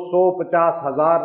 100, 50, 1000,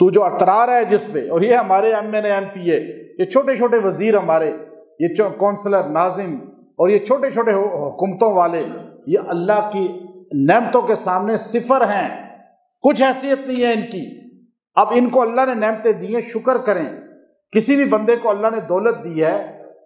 تو جو اطرا رہا ہے جس پہ، اور یہ ہمارے MNA MPA، یہ چھوٹے چھوٹے وزیر ہمارے، یہ کونسلر ناظم اور یہ چھوٹے چھوٹے حکومتوں والے، یہ اللہ کی نعمتوں کے سامنے صفر ہیں، کچھ حیثیت نہیں ہے ان کی۔ اب ان کو اللہ نے نعمتیں دی ہیں، شکر کریں۔ کسی بھی بندے کو اللہ نے دولت دی ہے،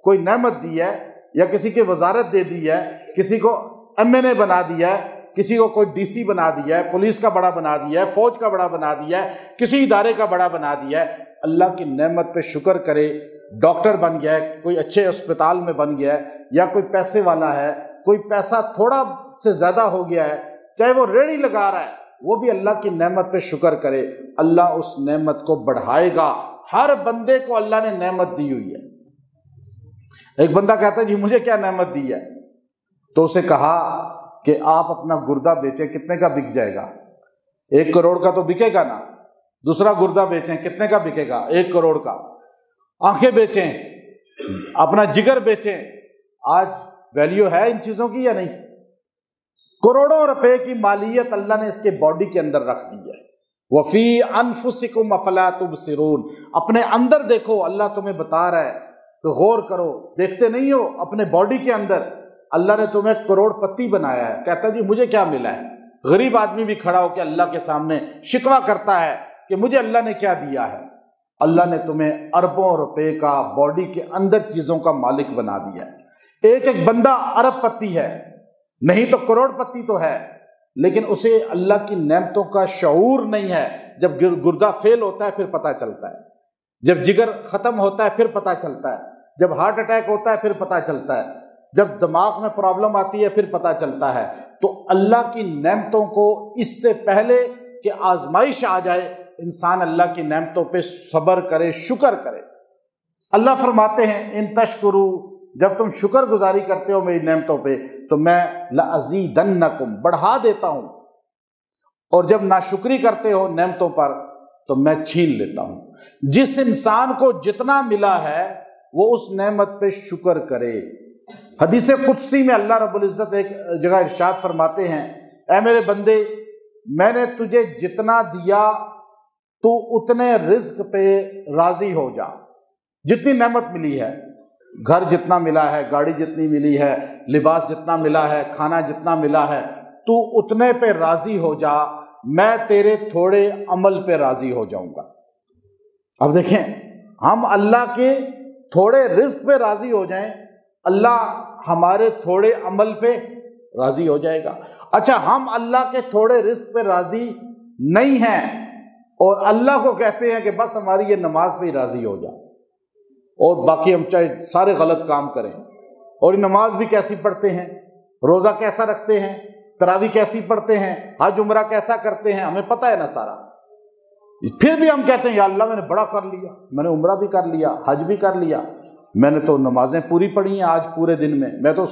کوئی نعمت دی ہے، یا کسی کی وزارت دے دی ہے، کسی کو MNA بنا دیا ہے، کسی کو کوئی DC بنا دیا ہے، پولیس کا بڑا بنا دیا ہے، فوج کا بڑا بنا دیا ہے، کسی ادارے کا بڑا بنا دیا ہے، اللہ کی نعمت پہ شکر کرے۔ ڈاکٹر بن گیا ہے، کوئی اچھے اسپتال میں بن گیا ہے، یا کوئی پیسے والا ہے، کوئی پیسہ تھوڑا سے زیادہ ہو گیا ہے، چاہے وہ ریڑھی لگا رہا ہے، وہ بھی اللہ کی نعمت پہ شکر کرے، اللہ اس نعمت کو بڑھائے گا۔ ہر بندے کو اللہ نے نعمت دی ہوئی ہے۔ ایک بندہ کہتا ہے جی مجھے کیا نعمت دی ہے، تو اسے کہا کہ آپ اپنا گردہ بیچیں، کتنے کا بک جائے گا؟ 1 کروڑ کا تو بکے گا نا۔ دوسرا گردہ بیچیں، کتنے کا بکے گا؟ 1 کروڑ کا۔ آنکھیں بیچیں، اپنا جگر بیچیں، آج ویلیو ہے ان چیزوں کی یا نہیں؟ کروڑوں روپے کی مالیت اللہ نے اس کے باڈی کے اندر رکھ دی ہے۔ وفی انفسکم افلا تبصرون، اپنے اندر دیکھو، اللہ تمہیں بتا رہا ہے کہ غور کرو، دیکھتے نہیں ہو اپنے باڈی کے اندر؟ اللہ نے تمہیں کروڑ پتی بنایا ہے، کہتا ہے جی مجھے کیا ملا ہے؟ غریب آدمی بھی کھڑا ہو کے اللہ کے سامنے شکوہ کرتا ہے کہ مجھے اللہ نے کیا دیا ہے۔ اللہ نے تمہیں اربوں روپے کا باڈی کے اندر چیزوں کا مالک بنا دیا ہے۔ ایک ایک بندہ ارب پتی ہے، نہیں تو کروڑ پتی تو ہے، لیکن اسے اللہ کی نعمتوں کا شعور نہیں ہے۔ جب گردہ فیل ہوتا ہے پھر پتہ چلتا ہے، جب جگر ختم ہوتا ہے پھر پتہ چلتا ہے، جب ہارٹ اٹیک ہوتا ہے پھر پتہ چلتا ہے، جب دماغ میں پرابلم آتی ہے پھر پتہ چلتا ہے۔ تو اللہ کی نعمتوں کو اس سے پہلے کہ آزمائش آ جائے، انسان اللہ کی نعمتوں پہ صبر کرے، شکر کرے۔ اللہ فرماتے ہیں ان تشکرو، جب تم شکر گزاری کرتے ہو میری نعمتوں پہ تو میں لازیدنکم، بڑھا دیتا ہوں، اور جب ناشکری کرتے ہو نعمتوں پر تو میں چھین لیتا ہوں۔ جس انسان کو جتنا ملا ہے وہ اس نعمت پہ شکر کرے۔ حدیث قدسی میں اللہ رب العزت ایک جگہ ارشاد فرماتے ہیں، اے میرے بندے، میں نے تجھے جتنا دیا تو اتنے رزق پہ راضی ہو جا۔ جتنی نعمت ملی ہے، گھر جتنا ملا ہے، گاڑی جتنی ملی ہے، لباس جتنا ملا ہے، کھانا جتنا ملا ہے، تو اتنے پہ راضی ہو جا، میں تیرے تھوڑے عمل پہ راضی ہو جاؤں گا۔ اب دیکھیں، ہم اللہ کے تھوڑے رزق پہ راضی ہو جائیں، اللہ ہمارے تھوڑے عمل پہ راضی ہو جائے گا۔ اچھا، ہم اللہ کے تھوڑے رزق پہ راضی نہیں ہیں اور اللہ کو کہتے ہیں کہ بس ہماری یہ نماز پہ ہی راضی ہو جا، اور باقی ہم چاہے سارے غلط کام کریں، اور نماز بھی کیسی پڑھتے ہیں، روزہ کیسا رکھتے ہیں، تراویح کیسی پڑھتے ہیں، حج عمرہ کیسا کرتے ہیں، ہمیں پتہ ہے نا سارا، پھر بھی ہم کہتے ہیں یا اللہ میں نے بڑا کر لیا، میں نے عمرہ بھی کر لیا، حج بھی کر لیا، میں نے تو نمازیں پوری پڑھی ہیں آج پورے دن میں تو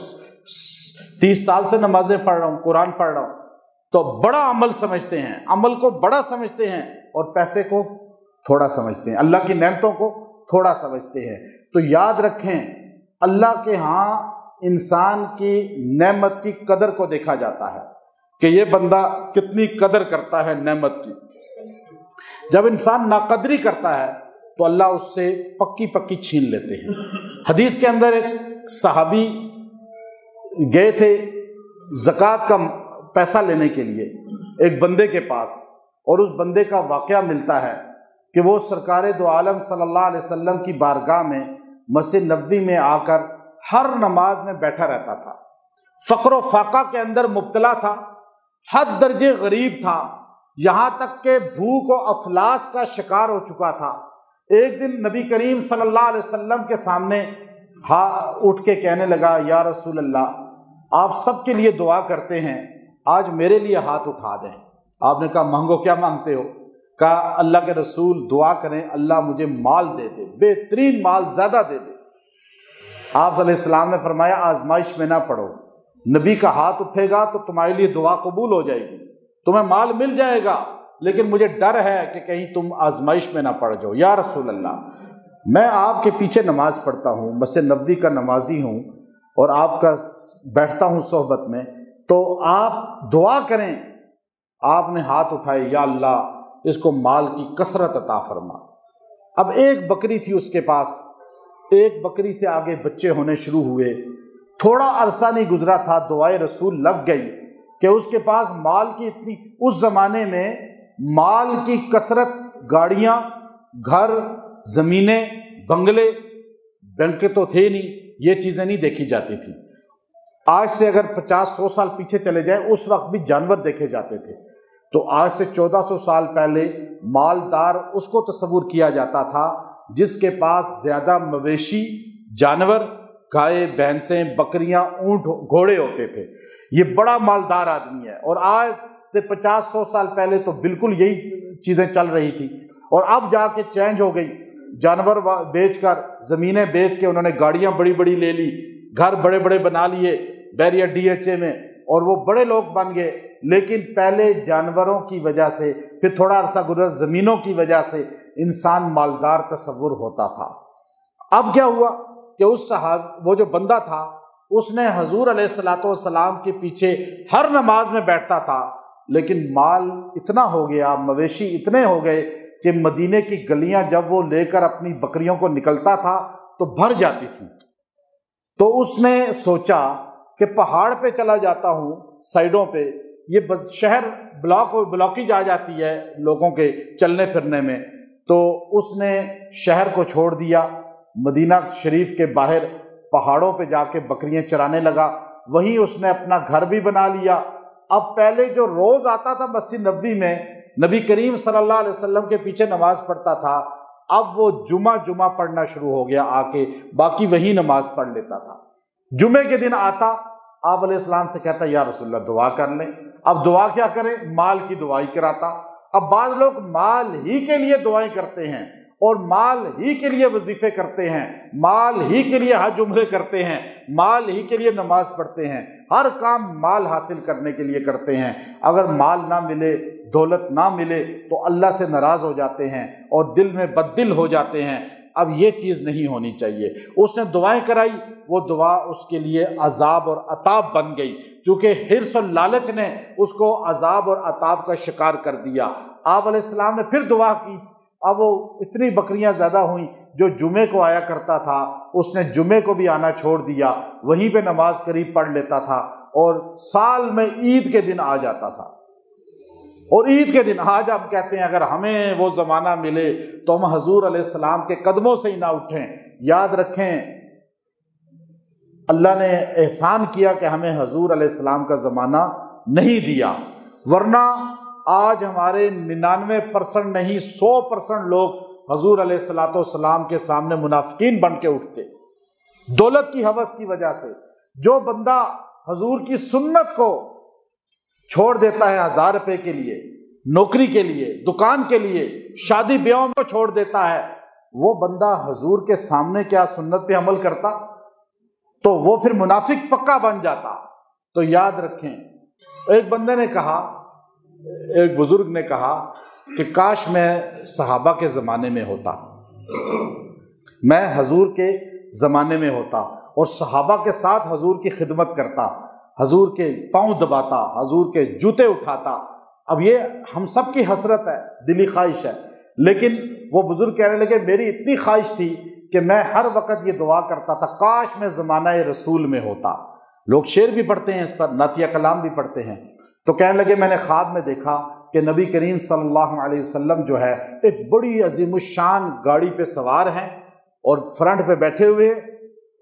30 سال سے نمازیں پڑھ رہا ہوں، قرآن پڑھ رہا ہوں۔ تو بڑا عمل سمجھتے ہیں، عمل کو بڑا سمجھتے ہیں اور پیسے کو تھوڑا سمجھتے ہیں، اللہ کی نعمتوں کو تھوڑا سمجھتے ہیں۔ تو یاد رکھیں، اللہ کے ہاں انسان کی نعمت کی قدر کو دیکھا جاتا ہے کہ یہ بندہ کتنی قدر کرتا ہے نعمت کی۔ جب انسان ناقدری کرتا ہے تو اللہ اس سے پکی پکی چھین لیتے ہیں۔ حدیث کے اندر ایک صحابی گئے تھے زکوٰۃ کا پیسہ لینے کے لیے ایک بندے کے پاس، اور اس بندے کا واقعہ ملتا ہے کہ وہ سرکار دو عالم صلی اللہ علیہ وسلم کی بارگاہ میں مسجد نبوی میں آ کر ہر نماز میں بیٹھا رہتا تھا، فقر و فاقہ کے اندر مبتلا تھا، حد درجے غریب تھا، یہاں تک کہ بھوک و افلاس کا شکار ہو چکا تھا۔ ایک دن نبی کریم صلی اللہ علیہ وسلم کے سامنے اٹھ کے کہنے لگا، یا رسول اللہ، آپ سب کے لیے دعا کرتے ہیں، آج میرے لیے ہاتھ اٹھا دیں۔ آپ نے کہا مانگو، کیا مانگتے ہو؟ کہا اللہ کے رسول دعا کریں اللہ مجھے مال دے دے، بہترین مال زیادہ دے دے۔ آپ صلی اللہ علیہ وسلم نے فرمایا آزمائش میں نہ پڑو، نبی کا ہاتھ اٹھے گا تو تمہارے لیے دعا قبول ہو جائے گی، تمہیں مال مل جائے گا، لیکن مجھے ڈر ہے کہ کہیں تم آزمائش میں نہ پڑ جاؤ۔ یا رسول اللہ، میں آپ کے پیچھے نماز پڑھتا ہوں، مسجد نبوی کا نمازی ہوں، اور آپ کا بیٹھتا ہوں صحبت میں، تو آپ دعا کریں۔ آپ نے ہاتھ اٹھائے، یا اللہ اس کو مال کی کثرت عطا فرما۔ اب ایک بکری تھی اس کے پاس، ایک بکری سے آگے بچے ہونے شروع ہوئے، تھوڑا عرصہ نہیں گزرا تھا دعائے رسول لگ گئی کہ اس کے پاس مال کی اتنی، اس زمانے میں مال کی کثرت، گاڑیاں، گھر، زمینیں، بنگلے، بینکیں تو تھے نہیں، یہ چیزیں نہیں دیکھی جاتی تھیں۔ آج سے اگر 50-100 سال پیچھے چلے جائیں اس وقت بھی جانور دیکھے جاتے تھے، تو آج سے 1400 سال پہلے مالدار اس کو تصور کیا جاتا تھا جس کے پاس زیادہ مویشی، جانور، گائے، بھینسیں، بکریاں، اونٹ، گھوڑے ہوتے تھے، یہ بڑا مالدار آدمی ہے۔ اور آج سے 50-100 سال پہلے تو بالکل یہی چیزیں چل رہی تھی، اور اب جا کے چینج ہو گئی، جانور بیچ کر، زمینیں بیچ کے انہوں نے گاڑیاں بڑی بڑی لے لی، گھر بڑے بڑے بنا لیے بیریا DHA میں، اور وہ بڑے لوگ بن گئے۔ لیکن پہلے جانوروں کی وجہ سے، پھر تھوڑا عرصہ گزرا زمینوں کی وجہ سے انسان مالدار تصور ہوتا تھا۔ اب کیا ہوا کہ وہ جو بندہ تھا اس نے حضور علیہ الصلوۃ والسلام کے پیچھے ہر نماز میں بیٹھتا تھا، لیکن مال اتنا ہو گیا، مویشی اتنے ہو گئے کہ مدینے کی گلیاں جب وہ لے کر اپنی بکریوں کو نکلتا تھا تو بھر جاتی تھی۔ تو اس نے سوچا کہ پہاڑ پہ چلا جاتا ہوں، سائڈوں پہ یہ شہر بلاکیج آ جاتی ہے لوگوں کے چلنے پھرنے میں، تو اس نے شہر کو چھوڑ دیا، مدینہ شریف کے باہر پہاڑوں پہ جا کے بکریاں چرانے لگا، وہیں اس نے اپنا گھر بھی بنا لیا۔ اب پہلے جو روز آتا تھا مسجد نبوی میں نبی کریم صلی اللہ علیہ وسلم کے پیچھے نماز پڑھتا تھا، اب وہ جمعہ پڑھنا شروع ہو گیا، آ کے باقی وہی نماز پڑھ لیتا تھا۔ جمعے کے دن آتا، آپ علیہ السلام سے کہتا یا رسول اللہ دعا کر لیں۔ اب دعا کیا کریں، مال کی دعائی کراتا۔ اب بعض لوگ مال ہی کے لیے دعائیں کرتے ہیں، اور مال ہی کے لیے وظیفے کرتے ہیں، مال ہی کے لیے حج عمرے کرتے ہیں، مال ہی کے لیے نماز پڑھتے ہیں، ہر کام مال حاصل کرنے کے لیے کرتے ہیں۔ اگر مال نہ ملے، دولت نہ ملے تو اللہ سے ناراض ہو جاتے ہیں اور دل میں بددل ہو جاتے ہیں۔ اب یہ چیز نہیں ہونی چاہیے۔ اس نے دعائیں کرائی، وہ دعا اس کے لیے عذاب اور عطاب بن گئی، چونکہ حرص اور لالچ نے اس کو عذاب اور عطاب کا شکار کر دیا۔ آپ علیہ السلام نے پھر دعا کی، اب وہ اتنی بکریاں زیادہ ہوئیں، جو جمعے کو آیا کرتا تھا اس نے جمعے کو بھی آنا چھوڑ دیا، وہیں پہ نماز قریب پڑھ لیتا تھا، اور سال میں عید کے دن آ جاتا تھا۔ اور عید کے دن آج ہم کہتے ہیں اگر ہمیں وہ زمانہ ملے تو ہم حضور علیہ السلام کے قدموں سے ہی نہ اٹھیں۔ یاد رکھیں اللہ نے احسان کیا کہ ہمیں حضور علیہ السلام کا زمانہ نہیں دیا، ورنہ آج ہمارے 99% نہیں 100% لوگ حضور علیہ الصلوۃ والسلام کے سامنے منافقین بن کے اٹھتے، دولت کی ہوس کی وجہ سے۔ جو بندہ حضور کی سنت کو چھوڑ دیتا ہے 1000 روپے کے لیے، نوکری کے لیے، دکان کے لیے، شادی بیاہوں کو چھوڑ دیتا ہے، وہ بندہ حضور کے سامنے کیا سنت پہ عمل کرتا؟ تو وہ پھر منافق پکا بن جاتا۔ تو یاد رکھیں، ایک بندے نے کہا، ایک بزرگ نے کہا کہ کاش میں صحابہ کے زمانے میں ہوتا، میں حضور کے زمانے میں ہوتا اور صحابہ کے ساتھ حضور کی خدمت کرتا، حضور کے پاؤں دباتا، حضور کے جوتے اٹھاتا۔ اب یہ ہم سب کی حسرت ہے، دلی خواہش ہے، لیکن وہ بزرگ کہنے لگے میری اتنی خواہش تھی کہ میں ہر وقت یہ دعا کرتا تھا کاش میں زمانہ رسول میں ہوتا۔ لوگ شعر بھی پڑھتے ہیں، اس پر نعتیہ کلام بھی پڑھتے ہیں۔ تو کہنے لگے میں نے خواب میں دیکھا کہ نبی کریم صلی اللہ علیہ وسلم جو ہے ایک بڑی عظیم الشان گاڑی پہ سوار ہیں اور فرنٹ پہ بیٹھے ہوئے ہیں،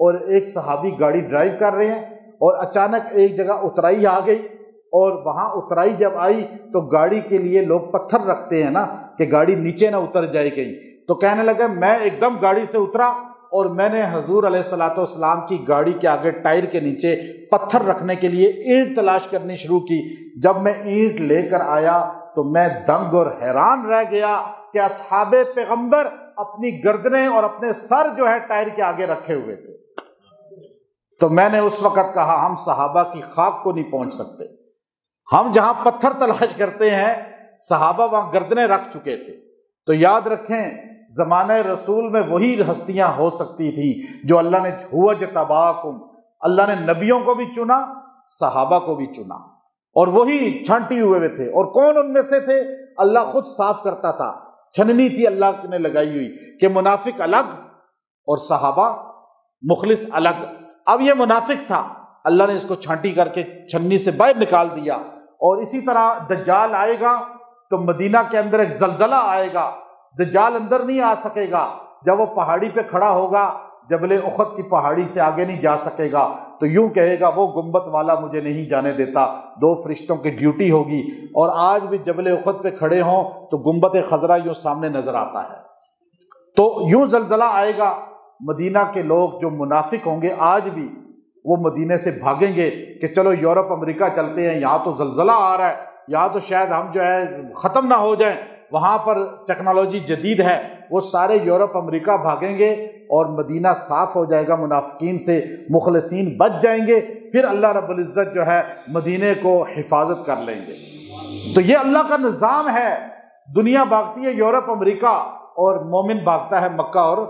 اور ایک صحابی گاڑی ڈرائیو کر رہے ہیں، اور اچانک ایک جگہ اترائی آ گئی، اور وہاں اترائی جب آئی تو گاڑی کے لیے لوگ پتھر رکھتے ہیں نا کہ گاڑی نیچے نہ اتر جائے کہیں۔ تو کہنے لگا میں ایک دم گاڑی سے اترا اور میں نے حضور علیہ الصلوۃ والسلام کی گاڑی کے آگے ٹائر کے نیچے پتھر رکھنے کے لیے اینٹ تلاش کرنی شروع کی۔ جب میں اینٹ لے کر آیا تو میں دنگ اور حیران رہ گیا کہ اصحاب پیغمبر اپنی گردنیں اور اپنے سر جو ہے ٹائر کے آگے رکھے ہوئے تھے۔ تو میں نے اس وقت کہا ہم صحابہ کی خاک کو نہیں پہنچ سکتے، ہم جہاں پتھر تلاش کرتے ہیں صحابہ وہاں گردنیں رکھ چکے تھے۔ تو یاد رکھیں زمانہ رسول میں وہی ہستیاں ہو سکتی تھیں جو اللہ نے ہوا جتباکم، اللہ نے نبیوں کو بھی چنا، صحابہ کو بھی چنا، اور وہی چھانٹی ہوئے تھے۔ اور کون ان میں سے تھے؟ اللہ خود صاف کرتا تھا، چھننی تھی اللہ نے لگائی ہوئی کہ منافق الگ اور صحابہ مخلص الگ۔ اب یہ منافق تھا، اللہ نے اس کو چھانٹی کر کے چھننی سے باہر نکال دیا۔ اور اسی طرح دجال آئے گا تو مدینہ کے اندر ایک زلزلہ آئے گا، دجال اندر نہیں آ سکے گا، جب وہ پہاڑی پہ کھڑا ہوگا جبل احد کی پہاڑی سے آگے نہیں جا سکے گا، تو یوں کہے گا وہ گنبد والا مجھے نہیں جانے دیتا، دو فرشتوں کی ڈیوٹی ہوگی۔ اور آج بھی جبل احد پہ کھڑے ہوں تو گنبد خضرا یوں سامنے نظر آتا ہے۔ تو یوں زلزلہ آئے گا، مدینہ کے لوگ جو منافق ہوں گے آج بھی وہ مدینے سے بھاگیں گے کہ چلو یورپ امریکہ چلتے ہیں، یہاں تو زلزلہ آ رہا ہے، یہاں تو شاید ہم جو ہے ختم نہ ہو جائیں، وہاں پر ٹیکنالوجی جدید ہے۔ وہ سارے یورپ امریکہ بھاگیں گے اور مدینہ صاف ہو جائے گا منافقین سے، مخلصین بچ جائیں گے، پھر اللہ رب العزت جو ہے مدینے کو حفاظت کر لیں گے۔ تو یہ اللہ کا نظام ہے، دنیا بھاگتی ہے یورپ امریکہ اور مومن بھاگتا ہے مکہ اور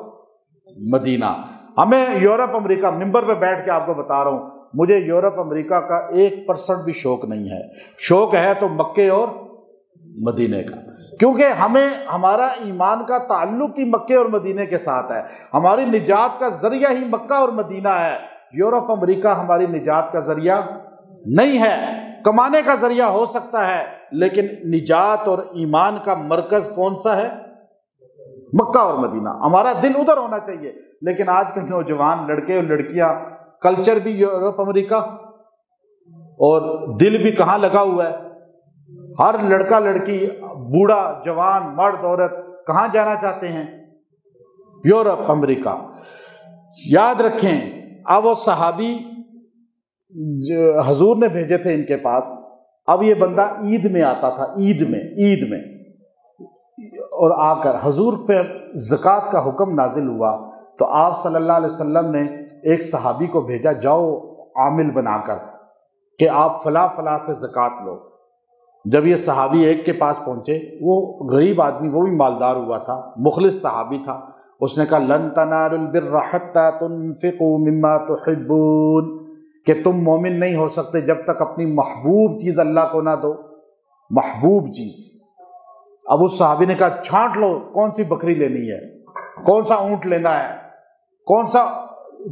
مدینہ۔ ہمیں یورپ امریکہ، ممبر پہ بیٹھ کے آپ کو بتا رہا ہوں، مجھے یورپ امریکہ کا 1% بھی شوق نہیں ہے، شوق ہے تو مکے اور مدینے کا، کیونکہ ہمیں ہمارا ایمان کا تعلق ہی مکے اور مدینے کے ساتھ ہے، ہماری نجات کا ذریعہ ہی مکہ اور مدینہ ہے۔ یورپ امریکہ ہماری نجات کا ذریعہ نہیں ہے، کمانے کا ذریعہ ہو سکتا ہے، لیکن نجات اور ایمان کا مرکز کون سا ہے؟ مکہ اور مدینہ۔ ہمارا دل ادھر ہونا چاہیے، لیکن آج کے نوجوان لڑکے اور لڑکیاں کلچر بھی یورپ امریکہ اور دل بھی کہاں لگا ہوا ہے؟ ہر لڑکا لڑکی، بوڑھا جوان، مرد عورت کہاں جانا چاہتے ہیں؟ یورپ امریکہ۔ یاد رکھیں، اب وہ صحابی حضور نے بھیجے تھے ان کے پاس، اب یہ بندہ عید میں آتا تھا، عید میں اور آ کر حضور پہ زکوٰۃ کا حکم نازل ہوا تو آپ صلی اللہ علیہ وسلم نے ایک صحابی کو بھیجا، جاؤ عامل بنا کر کہ آپ فلاں فلاں سے زکوٰۃ لو۔ جب یہ صحابی ایک کے پاس پہنچے، وہ غریب آدمی، وہ بھی مالدار ہوا تھا، مخلص صحابی تھا، اس نے کہا لن تنالوا البر حتى تنفقوا مما تحبون، کہ تم مومن نہیں ہو سکتے جب تک اپنی محبوب چیز اللہ کو نہ دو، محبوب چیز۔ اب اس صحابی نے کہا چھانٹ لو کون سی بکری لینی ہے، کون سا اونٹ لینا ہے، کون سا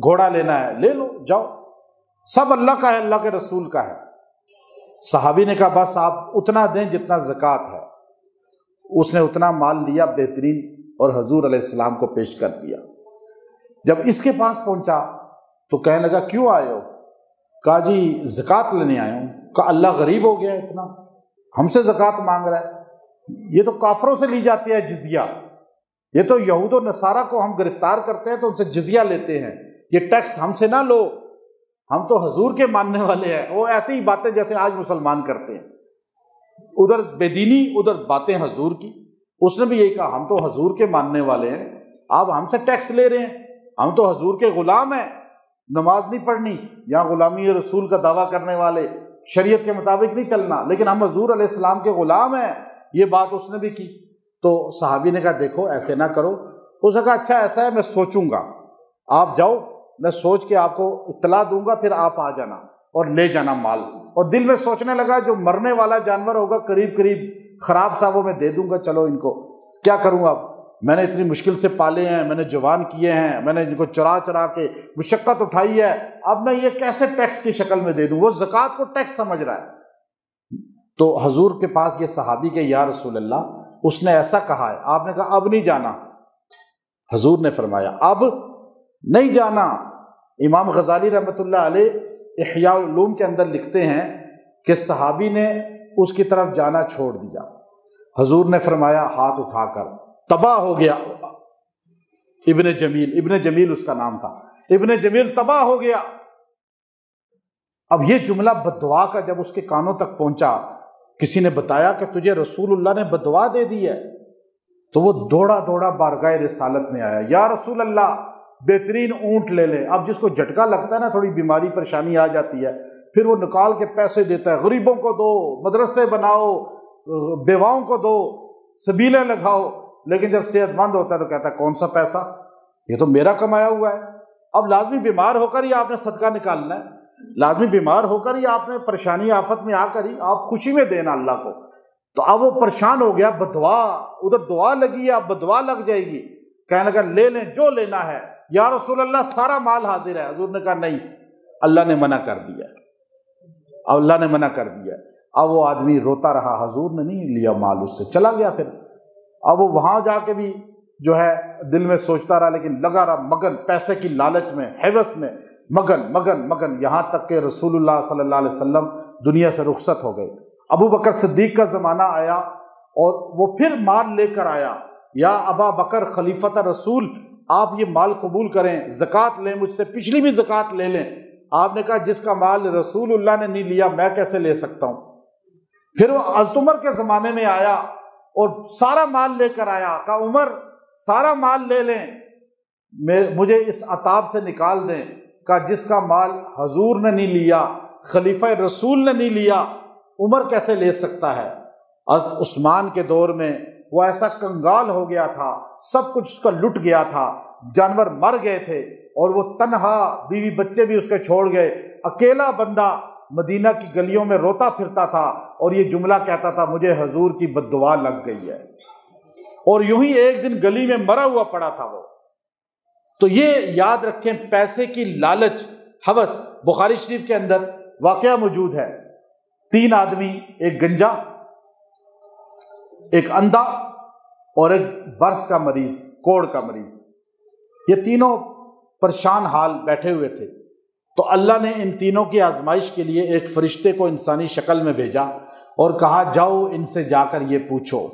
گھوڑا لینا ہے، لے لو جاؤ، سب اللہ کا ہے، اللہ کے رسول کا ہے۔ صحابی نے کہا بس آپ اتنا دیں جتنا زکوٰۃ ہے۔ اس نے اتنا مال لیا بہترین اور حضور علیہ السلام کو پیش کر دیا۔ جب اس کے پاس پہنچا تو کہنے لگا کیوں آئے ہو؟ کہا جی زکوٰۃ لینے آیا ہوں۔ کہا اللہ غریب ہو گیا اتنا، ہم سے زکوٰۃ مانگ رہا ہے؟ یہ تو کافروں سے لی جاتی ہے جزیہ، یہ تو یہود و نصارہ کو ہم گرفتار کرتے ہیں تو ان سے جزیہ لیتے ہیں، یہ ٹیکس ہم سے نہ لو، ہم تو حضور کے ماننے والے ہیں۔ وہ ایسی ہی باتیں جیسے آج مسلمان کرتے ہیں، ادھر بے دینی ادھر باتیں حضور کی۔ اس نے بھی یہی کہا ہم تو حضور کے ماننے والے ہیں، آپ ہم سے ٹیکس لے رہے ہیں، ہم تو حضور کے غلام ہیں، نماز نہیں پڑھنی، یہاں غلامی رسول کا دعویٰ کرنے والے، شریعت کے مطابق نہیں چلنا، لیکن ہم حضور علیہ السلام کے غلام ہیں۔ یہ بات اس نے بھی کی تو صحابی نے کہا دیکھو ایسے نہ کرو۔ اس نے کہا اچھا ایسا ہے، میں سوچوں گا، آپ جاؤ، میں سوچ کے آپ کو اطلاع دوں گا، پھر آپ آ جانا اور لے جانا مال۔ اور دل میں سوچنے لگا جو مرنے والا جانور ہوگا قریب خراب سا وہ میں دے دوں گا، چلو ان کو کیا کروں، اب میں نے اتنی مشکل سے پالے ہیں، میں نے جوان کیے ہیں، میں نے ان کو چرا کے مشقت اٹھائی ہے، اب میں یہ کیسے ٹیکس کی شکل میں دے دوں؟ وہ زکوٰۃ کو ٹیکس سمجھ رہا ہے۔ تو حضور کے پاس یہ صحابی کے یا رسول اللہ اس نے ایسا کہا ہے، آپ نے کہا اب نہیں جانا۔ حضور نے فرمایا اب نہیں جانا۔ امام غزالی رحمۃ اللہ علیہ احیاء العلوم کے اندر لکھتے ہیں کہ صحابی نے اس کی طرف جانا چھوڑ دیا، حضور نے فرمایا ہاتھ اٹھا کر تباہ ہو گیا ابن جمیل اس کا نام تھا، ابن جمیل تباہ ہو گیا۔ اب یہ جملہ بددعا کا جب اس کے کانوں تک پہنچا، کسی نے بتایا کہ تجھے رسول اللہ نے بددعا دے دی ہے، تو وہ دوڑا بارگاہ رسالت میں آیا، یا رسول اللہ بہترین اونٹ لے لیں۔ اب جس کو جھٹکا لگتا ہے نا، تھوڑی بیماری پریشانی آ جاتی ہے، پھر وہ نکال کے پیسے دیتا ہے، غریبوں کو دو، مدرسے بناؤ، بیواؤں کو دو، سبیلیں لگاؤ، لیکن جب صحت مند ہوتا ہے تو کہتا ہے کون سا پیسہ، یہ تو میرا کمایا ہوا ہے۔ اب لازمی بیمار ہو کر ہی آپ نے صدقہ نکالنا ہے، لازمی بیمار ہو کر ہی آپ نے پریشانی آفت میں آ کر ہی آپ خوشی میں دینا اللہ کو۔ تو اب وہ پریشان ہو گیا، بدعا ادھر دعا لگی ہے، اب بدعا لگ جائے گی۔ کہنے لگا لے لیں جو لینا ہے یا رسول اللہ، سارا مال حاضر ہے۔ حضور نے کہا نہیں، اللہ نے منع کر دیا، اللہ نے منع کر دیا۔ اب وہ آدمی روتا رہا، حضور نے نہیں لیا مال اس سے، چلا گیا۔ پھر اب وہ وہاں جا کے بھی جو ہے دل میں سوچتا رہا، لیکن لگا رہا مگن، پیسے کی لالچ میں، ہوس میں مگن مگن مگن، یہاں تک کہ رسول اللہ صلی اللہ علیہ وسلم دنیا سے رخصت ہو گئے۔ ابو بکر صدیق کا زمانہ آیا اور وہ پھر مال لے کر آیا، یا ابا بکر خلیفۃ رسول، آپ یہ مال قبول کریں، زکوٰۃ لیں مجھ سے، پچھلی بھی زکوٰۃ لے لیں۔ آپ نے کہا جس کا مال رسول اللہ نے نہیں لیا میں کیسے لے سکتا ہوں۔ پھر وہ حضرت عمر کے زمانے میں آیا اور سارا مال لے کر آیا، کہا عمر سارا مال لے لیں، مجھے اس عطاب سے نکال دیں۔ کہا جس کا مال حضور نے نہیں لیا، خلیفہ رسول نے نہیں لیا، عمر کیسے لے سکتا ہے۔ حضرت عثمان کے دور میں وہ ایسا کنگال ہو گیا تھا، سب کچھ اس کا لٹ گیا تھا، جانور مر گئے تھے، اور وہ تنہا، بیوی بچے بھی اس کے چھوڑ گئے، اکیلا بندہ مدینہ کی گلیوں میں روتا پھرتا تھا اور یہ جملہ کہتا تھا مجھے حضور کی بد دعا لگ گئی ہے، اور یوں ہی ایک دن گلی میں مرا ہوا پڑا تھا وہ۔ تو یہ یاد رکھیں، پیسے کی لالچ، ہوس۔ بخاری شریف کے اندر واقعہ موجود ہے، 3 آدمی، ایک گنجا، ایک اندھا اور ایک برس کا مریض، کوڑ کا مریض، یہ تینوں پریشان حال بیٹھے ہوئے تھے۔ تو اللہ نے ان تینوں کی آزمائش کے لیے ایک فرشتے کو انسانی شکل میں بھیجا اور کہا جاؤ ان سے جا کر یہ پوچھو۔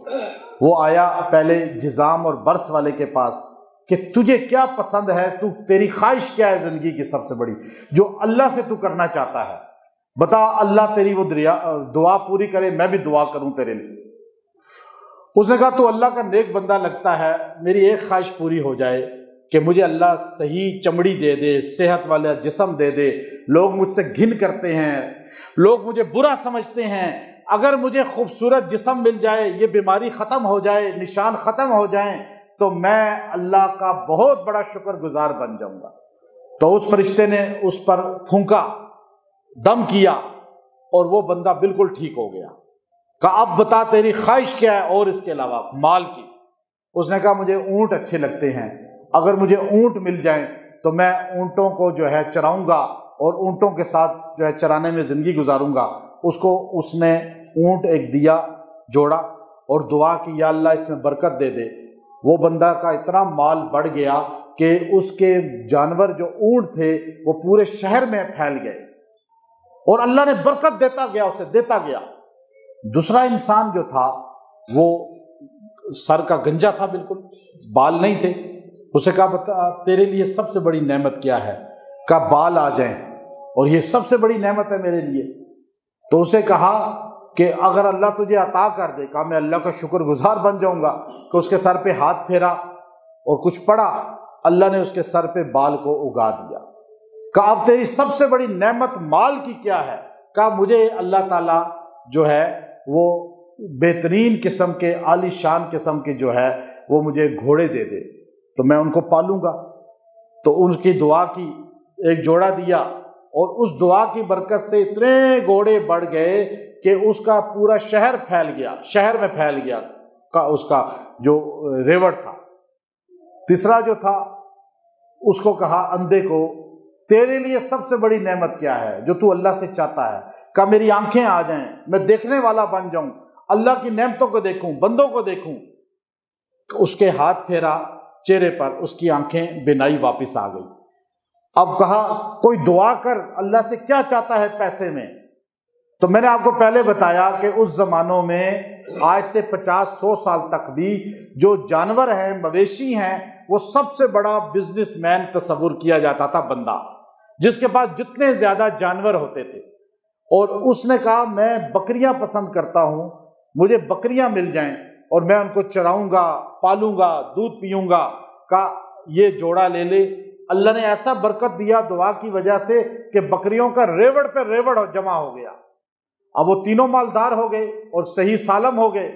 وہ آیا پہلے جزام اور برس والے کے پاس کہ تجھے کیا پسند ہے، تیری خواہش کیا ہے زندگی کی سب سے بڑی، جو اللہ سے تو کرنا چاہتا ہے، بتا، اللہ تیری وہ دعا پوری کرے، میں بھی دعا کروں تیرے لیے۔ اس نے کہا تو اللہ کا نیک بندہ لگتا ہے، میری ایک خواہش پوری ہو جائے کہ مجھے اللہ صحیح چمڑی دے دے، صحت والا جسم دے دے۔ لوگ مجھ سے گھن کرتے ہیں، لوگ مجھے برا سمجھتے ہیں، اگر مجھے خوبصورت جسم مل جائے، یہ بیماری ختم ہو جائے، نشان ختم ہو جائیں، تو میں اللہ کا بہت بڑا شکر گزار بن جاؤں گا۔ تو اس فرشتے نے اس پر پھونکا، دم کیا، اور وہ بندہ بالکل ٹھیک ہو گیا۔ کہا اب بتا تیری خواہش کیا ہے اور اس کے علاوہ مال کی۔ اس نے کہا مجھے اونٹ اچھے لگتے ہیں، اگر مجھے اونٹ مل جائیں تو میں اونٹوں کو جو ہے چراؤں گا اور اونٹوں کے ساتھ جو ہے چرانے میں زندگی گزاروں گا۔ اس نے اونٹ ایک دیا، جوڑا اور دعا کی یا اللہ اس میں برکت دے دے۔ وہ بندہ کا اتنا مال بڑھ گیا کہ اس کے جانور جو اونٹ تھے وہ پورے شہر میں پھیل گئے، اور اللہ نے برکت دیتا گیا، اسے دیتا گیا۔ دوسرا انسان جو تھا وہ سر کا گنجا تھا، بالکل بال نہیں تھے۔ اسے کہا بتا تیرے لیے سب سے بڑی نعمت کیا ہے؟ کہا بال آ جائیں، اور یہ سب سے بڑی نعمت ہے میرے لیے۔ تو اسے کہا کہ اگر اللہ تجھے عطا کر دے، کہا میں اللہ کا شکر گزار بن جاؤں گا۔ کہ اس کے سر پہ ہاتھ پھیرا اور کچھ پڑا، اللہ نے اس کے سر پہ بال کو اگا دیا۔ کہا اب تیری سب سے بڑی نعمت مال کی کیا ہے؟ کہا مجھے اللہ تعالیٰ جو ہے وہ بہترین قسم کے، عالی شان قسم کے جو ہے وہ مجھے گھوڑے دے دے تو میں ان کو پالوں گا۔ تو ان کی دعا کی، ایک جوڑا دیا، اور اس دعا کی برکت سے اتنے گھوڑے بڑھ گئے کہ اس کا پورا شہر پھیل گیا، شہر میں پھیل گیا اس کا جو ریوڑ تھا۔ تیسرا جو تھا اس کو کہا اندھے کو تیرے لیے سب سے بڑی نعمت کیا ہے جو تو اللہ سے چاہتا ہے؟ کہا میری آنکھیں آ جائیں، میں دیکھنے والا بن جاؤں، اللہ کی نعمتوں کو دیکھوں، بندوں کو دیکھوں۔ اس کے ہاتھ پھیرا چہرے پر، اس کی آنکھیں بینائی واپس آ گئی۔ اب کہا کوئی دعا کر، اللہ سے کیا چاہتا ہے پیسے میں؟ تو میں نے آپ کو پہلے بتایا کہ اس زمانوں میں آج سے 50-100 سال تک بھی جو جانور ہیں، مویشی ہیں، وہ سب سے بڑا بزنس مین تصور کیا جاتا تھا، بندہ جس کے پاس جتنے زیادہ جانور ہوتے تھے۔ اور اس نے کہا میں بکریاں پسند کرتا ہوں، مجھے بکریاں مل جائیں اور میں ان کو چراؤں گا، پالوں گا، دودھ پیوں گا۔ کہا یہ جوڑا لے لے۔ اللہ نے ایسا برکت دیا دعا کی وجہ سے کہ بکریوں کا ریوڑ پہ ریوڑ جمع ہو گیا۔ اب وہ تینوں مالدار ہو گئے اور صحیح سالم ہو گئے۔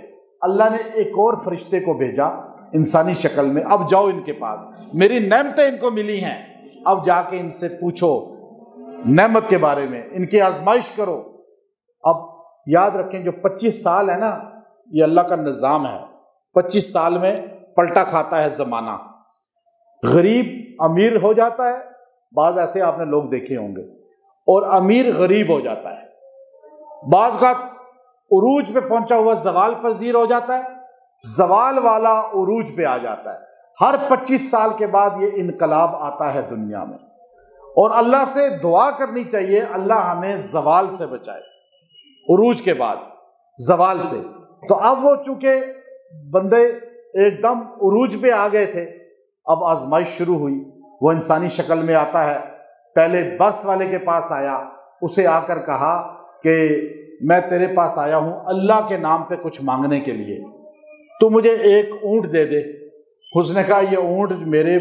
اللہ نے ایک اور فرشتے کو بھیجا انسانی شکل میں، اب جاؤ ان کے پاس، میری نعمتیں ان کو ملی ہیں، اب جا کے ان سے پوچھو نعمت کے بارے میں، ان کی آزمائش کرو۔ اب یاد رکھیں جو 25 سال ہے نا، یہ اللہ کا نظام ہے، 25 سال میں پلٹا کھاتا ہے زمانہ، غریب امیر ہو جاتا ہے، بعض ایسے آپ نے لوگ دیکھے ہوں گے، اور امیر غریب ہو جاتا ہے، بعض کا عروج پہ پہنچا ہوا زوال پذیر ہو جاتا ہے، زوال والا عروج پہ آ جاتا ہے۔ ہر 25 سال کے بعد یہ انقلاب آتا ہے دنیا میں، اور اللہ سے دعا کرنی چاہیے اللہ ہمیں زوال سے بچائے، عروج کے بعد زوال سے۔ تو اب وہ چونکہ بندے ایک دم عروج پہ آ گئے تھے، اب آزمائش شروع ہوئی، وہ انسانی شکل میں آتا ہے، پہلے برس والے کے پاس آیا، اسے آ کر کہا کہ میں تیرے پاس آیا ہوں اللہ کے نام پہ کچھ مانگنے کے لیے، تو مجھے ایک اونٹ دے دے۔ اس نے کہا یہ اونٹ میرے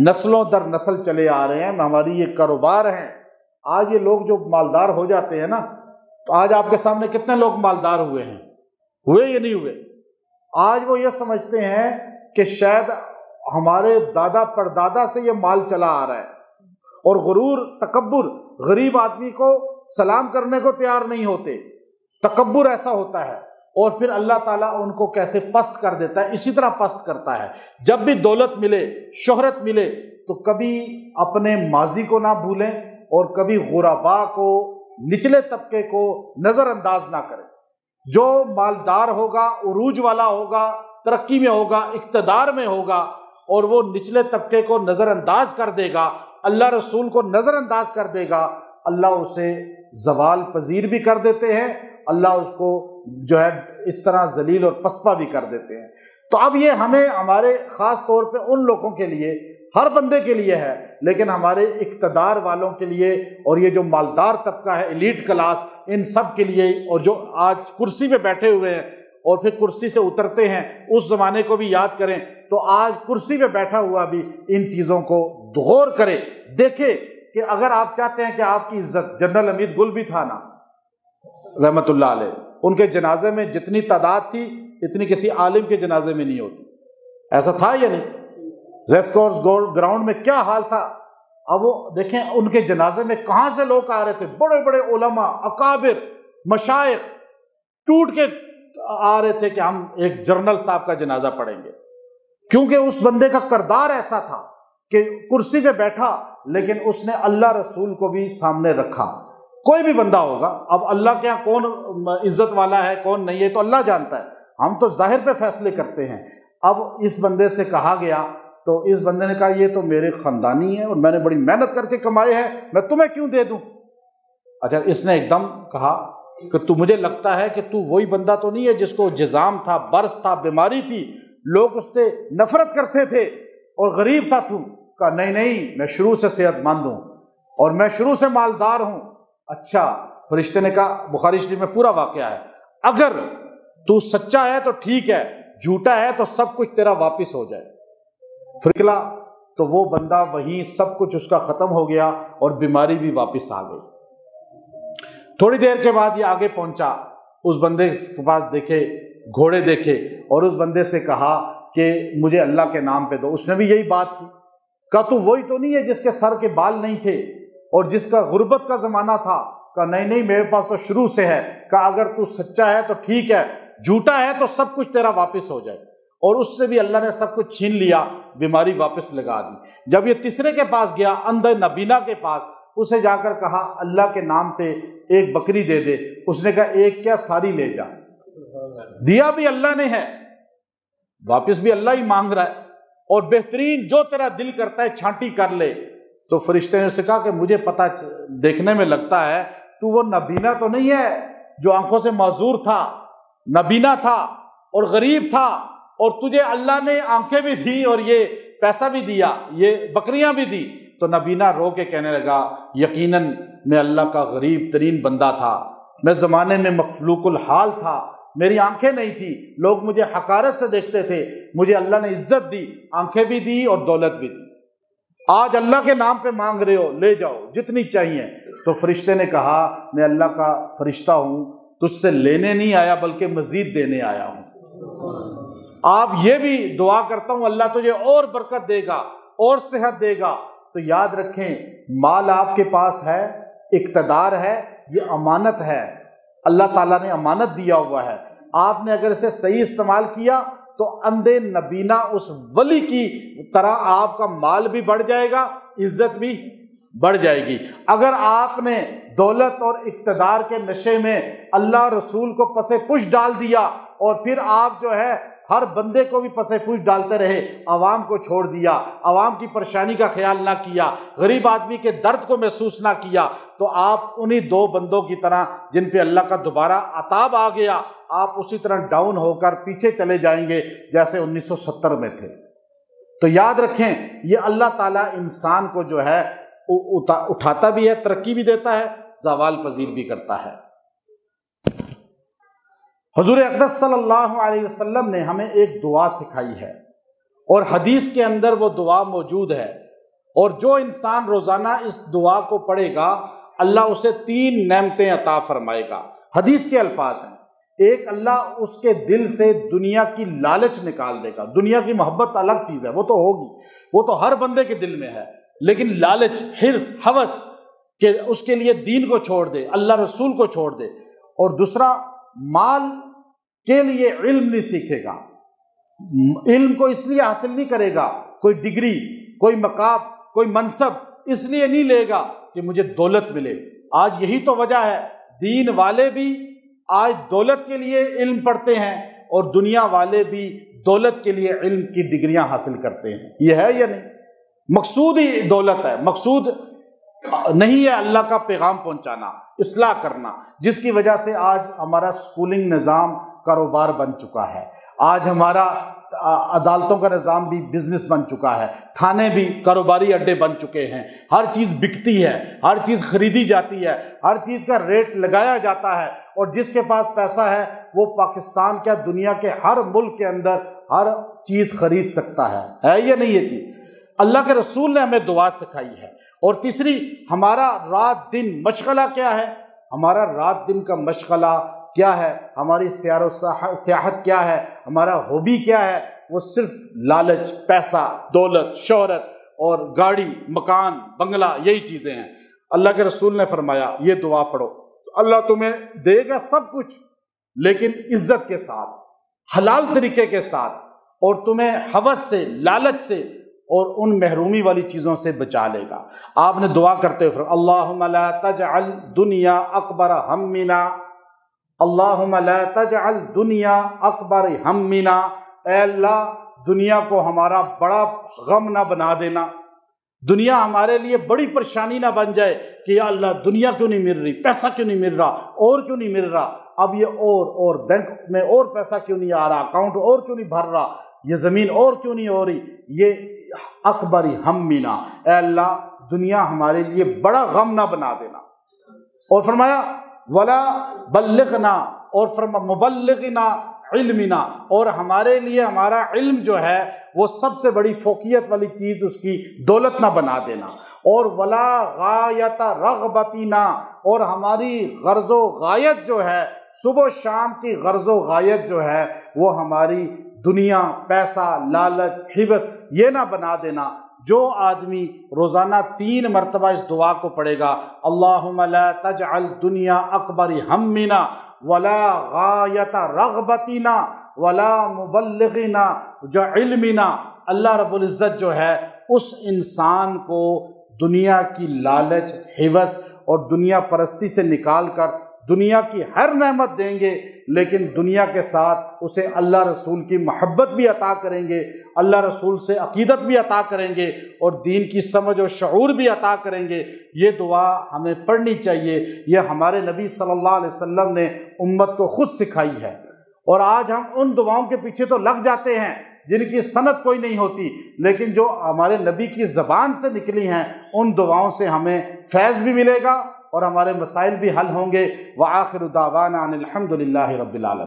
نسلوں در نسل چلے آ رہے ہیں، ہماری یہ کاروبار ہیں۔ آج یہ لوگ جو مالدار ہو جاتے ہیں نا، تو آج آپ کے سامنے کتنے لوگ مالدار ہوئے ہیں؟ ہوئے یا نہیں ہوئے؟ آج وہ یہ سمجھتے ہیں کہ شاید ہمارے دادا پردادا سے یہ مال چلا آ رہا ہے، اور غرور، تکبر، غریب آدمی کو سلام کرنے کو تیار نہیں ہوتے، تکبر ایسا ہوتا ہے، اور پھر اللہ تعالیٰ ان کو کیسے پست کر دیتا ہے، اسی طرح پست کرتا ہے۔ جب بھی دولت ملے، شہرت ملے، تو کبھی اپنے ماضی کو نہ بھولیں، اور کبھی غرباء کو، نچلے طبقے کو نظر انداز نہ کریں۔ جو مالدار ہوگا، عروج والا ہوگا، ترقی میں ہوگا، اقتدار میں ہوگا، اور وہ نچلے طبقے کو نظر انداز کر دے گا، اللہ رسول کو نظر انداز کر دے گا، اللہ اسے زوال پذیر بھی کر دیتے ہیں، اللہ اس کو جو ہے اس طرح ذلیل اور پسپا بھی کر دیتے ہیں۔ تو اب یہ ہمیں، ہمارے خاص طور پہ ان لوگوں کے لیے، ہر بندے کے لیے ہے، لیکن ہمارے اقتدار والوں کے لیے، اور یہ جو مالدار طبقہ ہے، ایلیٹ کلاس، ان سب کے لیے، اور جو آج کرسی پہ بیٹھے ہوئے ہیں اور پھر کرسی سے اترتے ہیں، اس زمانے کو بھی یاد کریں، تو آج کرسی پہ بیٹھا ہوا بھی ان چیزوں کو غور کرے، دیکھے کہ اگر آپ چاہتے ہیں کہ آپ کی عزت، جنرل حمید گل بھی تھا نا رحمت اللہ علیہ، ان کے جنازے میں جتنی تعداد تھی اتنی کسی عالم کے جنازے میں نہیں ہوتی، ایسا تھا یا نہیں؟ ریس کورس گراؤنڈ میں کیا حال تھا؟ اب وہ دیکھیں ان کے جنازے میں کہاں سے لوگ آ رہے تھے، بڑے بڑے علماء، اکابر، مشائخ ٹوٹ کے آ رہے تھے کہ ہم ایک جنرل صاحب کا جنازہ پڑھیں گے، کیونکہ اس بندے کا کردار ایسا تھا کہ کرسی پہ بیٹھا لیکن اس نے اللہ رسول کو بھی سامنے رکھا۔ کوئی بھی بندہ ہوگا، اب اللہ کے یہاں کون عزت والا ہے کون نہیں ہے تو اللہ جانتا ہے، ہم تو ظاہر پہ فیصلے کرتے ہیں۔ اب اس بندے سے کہا گیا تو اس بندے نے کہا یہ تو میرے خاندانی ہے اور میں نے بڑی محنت کر کے کمائے ہیں، میں تمہیں کیوں دے دوں؟ اچھا، اس نے ایک دم کہا کہ تو مجھے لگتا ہے کہ تو وہی بندہ تو نہیں ہے جس کو جزام تھا، برس تھا، بیماری تھی، لوگ اس سے نفرت کرتے تھے اور غریب تھا تو؟ کہا نہیں نہیں، میں شروع سے صحت مند ہوں اور میں شروع سے مالدار ہوں۔ اچھا، فرشتے نے کہا، بخاری شریف میں پورا واقعہ ہے، اگر تو سچا ہے تو ٹھیک ہے، جھوٹا ہے تو سب کچھ تیرا واپس ہو جائے۔ نکلا تو وہ بندہ وہیں سب کچھ اس کا ختم ہو گیا اور بیماری بھی واپس آ گئی۔ تھوڑی دیر کے بعد یہ آگے پہنچا، اس بندے کے پاس دیکھے گھوڑے دیکھے اور اس بندے سے کہا کہ مجھے اللہ کے نام پہ دو۔ اس نے بھی یہی بات کی، کہا تو وہی تو نہیں ہے جس کے سر کے بال نہیں تھے اور جس کا غربت کا زمانہ تھا؟ کہا نہیں نہیں، میرے پاس تو شروع سے ہے۔ کہا اگر تو سچا ہے تو ٹھیک ہے، جھوٹا ہے تو سب کچھ تیرا واپس ہو جائے۔ اور اس سے بھی اللہ نے سب کچھ چھین لیا، بیماری واپس لگا دی۔ جب یہ تیسرے کے پاس گیا، اندھے نبینا کے پاس، اسے جا کر کہا اللہ کے نام پہ ایک بکری دے دے۔ اس نے کہا ایک کیا، ساری لے جا۔ دیا بھی اللہ نے ہے، واپس بھی اللہ ہی مانگ رہا ہے، اور بہترین جو تیرا دل کرتا ہے چھانٹی کر لے۔ تو فرشتے نے اسے کہا کہ مجھے پتہ دیکھنے میں لگتا ہے تو وہ نبینا تو نہیں ہے جو آنکھوں سے معذور تھا، نبینا تھا اور غریب تھا، اور تجھے اللہ نے آنکھیں بھی دی اور یہ پیسہ بھی دیا، یہ بکریاں بھی دی۔ تو نبینا رو کے کہنے لگا یقیناً میں اللہ کا غریب ترین بندہ تھا، میں زمانے میں مفلوق الحال تھا، میری آنکھیں نہیں تھی، لوگ مجھے حقارت سے دیکھتے تھے، مجھے اللہ نے عزت دی، آنکھیں بھی دی اور دولت بھی دی۔ آج اللہ کے نام پہ مانگ رہے ہو، لے جاؤ جتنی چاہیے۔ تو فرشتے نے کہا میں اللہ کا فرشتہ ہوں، تجھ سے لینے نہیں آیا بلکہ مزید دینے آیا ہوں۔ آپ یہ بھی دعا کرتا ہوں اللہ تجھے اور برکت دے گا اور صحت دے گا۔ تو یاد رکھیں، مال آپ کے پاس ہے، اقتدار ہے، یہ امانت ہے، اللہ تعالیٰ نے امانت دیا ہوا ہے۔ آپ نے اگر اسے صحیح استعمال کیا تو اندھے نبینا اس ولی کی طرح آپ کا مال بھی بڑھ جائے گا، عزت بھی بڑھ جائے گی۔ اگر آپ نے دولت اور اقتدار کے نشے میں اللہ رسول کو پس پش ڈال دیا اور پھر آپ جو ہے ہر بندے کو بھی پس پش ڈالتے رہے، عوام کو چھوڑ دیا، عوام کی پریشانی کا خیال نہ کیا، غریب آدمی کے درد کو محسوس نہ کیا، تو آپ انہی دو بندوں کی طرح جن پہ اللہ کا دوبارہ عذاب آ گیا، آپ اسی طرح ڈاؤن ہو کر پیچھے چلے جائیں گے جیسے 1970 میں تھے۔ تو یاد رکھیں یہ اللہ تعالیٰ انسان کو جو ہے اٹھاتا بھی ہے، ترقی بھی دیتا ہے، زوال پذیر بھی کرتا ہے۔ حضور اقدس صلی اللہ علیہ وسلم نے ہمیں ایک دعا سکھائی ہے اور حدیث کے اندر وہ دعا موجود ہے، اور جو انسان روزانہ اس دعا کو پڑھے گا اللہ اسے 3 نعمتیں عطا فرمائے گا۔ حدیث کے الفاظ ہیں، ایک اللہ اس کے دل سے دنیا کی لالچ نکال دے گا۔ دنیا کی محبت الگ چیز ہے، وہ تو ہوگی، وہ تو ہر بندے کے دل میں ہے، لیکن لالچ، حرص، ہوس کہ اس کے لیے دین کو چھوڑ دے، اللہ رسول کو چھوڑ دے۔ اور دوسرا، مال کے لیے علم نہیں سیکھے گا، علم کو اس لیے حاصل نہیں کرے گا، کوئی ڈگری، کوئی مقام، کوئی منصب اس لیے نہیں لے گا کہ مجھے دولت ملے۔ آج یہی تو وجہ ہے دین والے بھی آج دولت کے لیے علم پڑھتے ہیں اور دنیا والے بھی دولت کے لیے علم کی ڈگریاں حاصل کرتے ہیں۔ یہ ہے یا نہیں؟ مقصود ہی دولت ہے، مقصود نہیں ہے اللہ کا پیغام پہنچانا، اصلاح کرنا، جس کی وجہ سے آج ہمارا سکولنگ نظام کاروبار بن چکا ہے، آج ہمارا عدالتوں کا نظام بھی بزنس بن چکا ہے، تھانے بھی کاروباری اڈے بن چکے ہیں، ہر چیز بکتی ہے، ہر چیز خریدی جاتی ہے، ہر چیز کا ریٹ لگایا جاتا ہے، اور جس کے پاس پیسہ ہے وہ پاکستان کیا دنیا کے ہر ملک کے اندر ہر چیز خرید سکتا ہے یا نہیں؟ یہ چیز اللہ کے رسول نے ہمیں دعا سکھائی ہے۔ اور تیسری، ہمارا رات دن مشغلہ کیا ہے؟ ہمارا رات دن کا مشغلہ کیا ہے؟ ہماری سیر و سیاحت کیا ہے؟ ہمارا ہابی کیا ہے؟ وہ صرف لالچ، پیسہ، دولت، شہرت اور گاڑی، مکان، بنگلہ، یہی چیزیں ہیں۔ اللہ کے رسول نے فرمایا یہ دعا پڑھو، اللہ تمہیں دے گا سب کچھ، لیکن عزت کے ساتھ، حلال طریقے کے ساتھ، اور تمہیں ہوس سے، لالچ سے اور ان محرومی والی چیزوں سے بچا لے گا۔ آپ نے دعا کرتے ہوئے اللہم لا تجعل دنیا اکبر ہمنا، اللہم لا تجعل دنیا اکبر ہمنا، اے اللہ دنیا کو ہمارا بڑا غم نہ بنا دینا، دنیا ہمارے لیے بڑی پریشانی نہ بن جائے کہ یا اللہ دنیا کیوں نہیں مل رہی، پیسہ کیوں نہیں مل رہا، اور کیوں نہیں مل رہا، اب یہ اور بینک میں اور پیسہ کیوں نہیں آ رہا، اکاؤنٹ اور کیوں نہیں بھر رہا، یہ زمین اور کیوں نہیں ہو رہی۔ یہ اکبر ہمنا، اے اللہ دنیا ہمارے لیے بڑا غم نہ بنا دینا۔ اور فرمایا ولا بلغنا، اور مبلغنا علمنا، اور ہمارے لیے ہمارا علم جو ہے وہ سب سے بڑی فوقیت والی چیز اس کی دولت نہ بنا دینا۔ اور ولا غایت رغبتنا، اور ہماری غرض و غایت جو ہے، صبح و شام کی غرض و غایت جو ہے وہ ہماری دنیا، پیسہ، لالچ، حوث یہ نہ بنا دینا۔ جو آدمی روزانہ 3 مرتبہ اس دعا کو پڑھے گا، اللہم لا تجعل دنیا اکبر ہمنا ولا غایت رغبتنا ولا مبلغنا جو علمنا، اللہ رب العزت جو ہے اس انسان کو دنیا کی لالچ، حوث اور دنیا پرستی سے نکال کر دنیا کی ہر نعمت دیں گے، لیکن دنیا کے ساتھ اسے اللہ رسول کی محبت بھی عطا کریں گے، اللہ رسول سے عقیدت بھی عطا کریں گے، اور دین کی سمجھ و شعور بھی عطا کریں گے۔ یہ دعا ہمیں پڑھنی چاہیے، یہ ہمارے نبی صلی اللہ علیہ وسلم نے امت کو خود سکھائی ہے، اور آج ہم ان دعاؤں کے پیچھے تو لگ جاتے ہیں جن کی سند کوئی نہیں ہوتی، لیکن جو ہمارے نبی کی زبان سے نکلی ہیں ان دعاؤں سے ہمیں فیض بھی ملے گا اور ہمارے مسائل بھی حل ہوں گے۔ وآخر دعوانا ان الحمد للہ رب العالمین۔